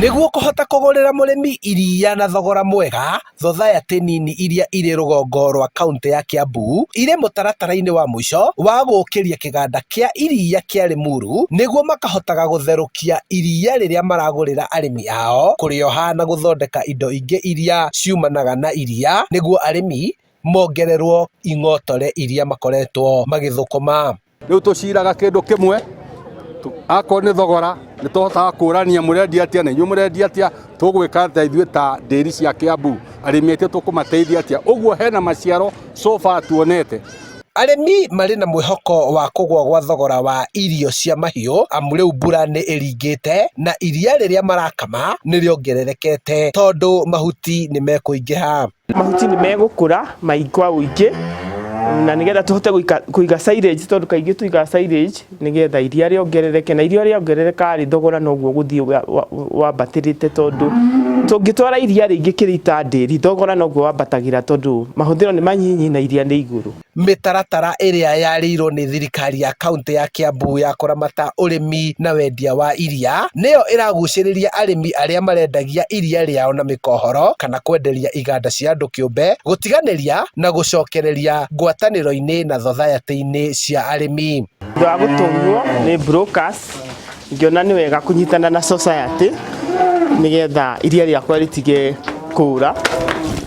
Nĩguo kũhota kũgũrĩra mũrĩmi iria na thogora mwega, society nini iria irĩ rũgongo rwa kaunti ya Kiambu irĩ mũtaratara-inĩ wa mũico wa gũkĩria kĩganda kĩa iria kĩa Limuru nĩguo makahotaga gũtherũkia iria rĩrĩa maragũrĩra arĩmi ao, kũrĩoha na gũthondeka indo ingĩ iria ciumanaga na iria nĩguo arĩmi mongererwo ing'otore iria makoretwo magĩthũkũma. Rĩu tũciraga kĩndũ kĩmwe, akorwo nĩ thogora nĩ tũhotaga kũrania mũrendia atĩa na inyuĩ mũrendia atĩa, tũgwĩka atĩa ithuĩ ta ndĩri cia Kiambu, arĩmi aitũ tũkũmateithia atĩa. Ũguo hena maciaro so far tuonete. Arĩmi marĩ na mwĩhoko wa kũgwa gwa thogora wa irio cia mahiũ amu rĩu mbura nĩ ĩringĩte na iria rĩrĩa marakama nĩ rĩongererekete tondũ mahuti nĩ mekũingĩha. Mahuti nĩ megũkũra maingĩ ũingĩ na nĩgetha tũhote kũiga silage, tondũ kaingĩ tũiga silage nĩgetha iria rĩongerereke, na iria rĩongerereka rĩ thogora noguo gũthiĩ wambatĩrĩte, tondũ tũngĩtwara iria rĩingĩ kĩrĩta ndĩri thogora noguo wambatagĩra tondũ mahũthĩro nĩ manyinyi na iria nĩ igũrũ. Mĩtaratara ĩrĩa yarĩirwo nĩ thirikari ya kaunti ya Kiambu ya kũramata ũrĩmi na wendia wa iria nĩyo ĩragucĩrĩria arĩmi arĩa marendagia iria rĩao na mĩkohoro kana kwenderia iganda cia andũ kĩũmbe gũtiganĩria na gũcokereria ngwatanĩro-inĩ na society-inĩ cia arĩmi. Thutha wa gũtũmwo nĩ brokers, ngĩona nĩ wega kũnyitana na society nĩgetha iria rĩakwa rĩtige kũũra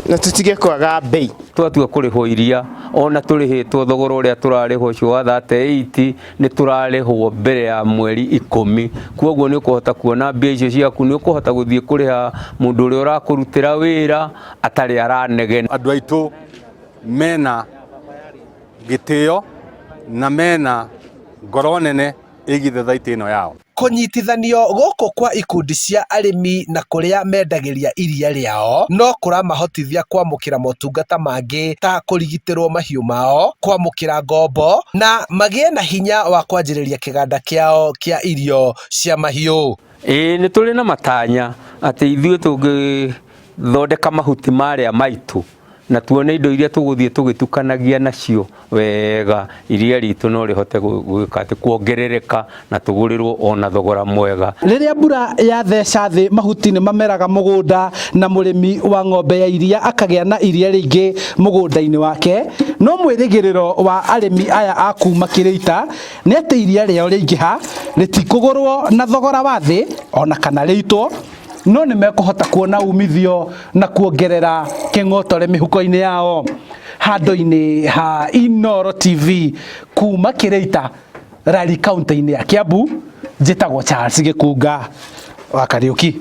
na tũtige kwaga bei. Twatua kũrĩhwo iria ona tũrĩhĩtwo thogora ũrĩa tũrarĩhwo ũcio wa 38 nĩ tũrarĩhwo mbere ya mweri 10. Kwoguo nĩ ũkũhota kuona mbia icio ciaku, nĩ ũkũhota gũthiĩ kũrĩha mũndũ ũrĩa ũrakũrutĩra wĩra atarĩ aranegena. Andũ aitũ mena gĩtĩo na mena ngoro nene ĩgiĩ society ĩno yao. Kũnyitithanio gũkũ kwa ikundi cia arĩmi na kũrĩa mendagĩria iria rĩao no kũramahotithia kwamũkĩra motungata mangĩ ta kũrigitĩrwo mahiũ mao, kwamũkĩra ngombo na magĩe na hinya wa kwanjĩrĩria kĩganda kĩao kĩa irio cia mahiũ. Nĩ tũrĩ na matanya atĩ ithuĩ tũngĩthondeka mahuti marĩa maitũ na tuone indo iria tũgũthiĩ tũgĩtukanagia nacio wega, iria ritũ no rĩhote kuongerereka na tũgũrĩrwo ona thogora mwega. Rĩrĩa mbura yatheca thĩ mahuti nĩ mameraga mũgũnda na mũrĩmi wa ng'ombe ya iria akagĩa na iria rĩingĩ mũgũnda-inĩ wake, no mwĩrĩgĩrĩro wa arĩmi aya a kuma Kĩrĩita nĩ atĩ iria rĩao rĩingĩha rĩtikũgũrwo na thogora wa thĩ ona kana rĩitwo, no nĩ mekũhota kuona umithio na kuongerera kĩng'otore mĩhuko-inĩ yao. Handũ-inĩ ha Inooro TV kuma Kĩrĩita rari kaunti-inĩ ya Kiambu, njĩtagwo Charles Gĩkunga wa Kariũki.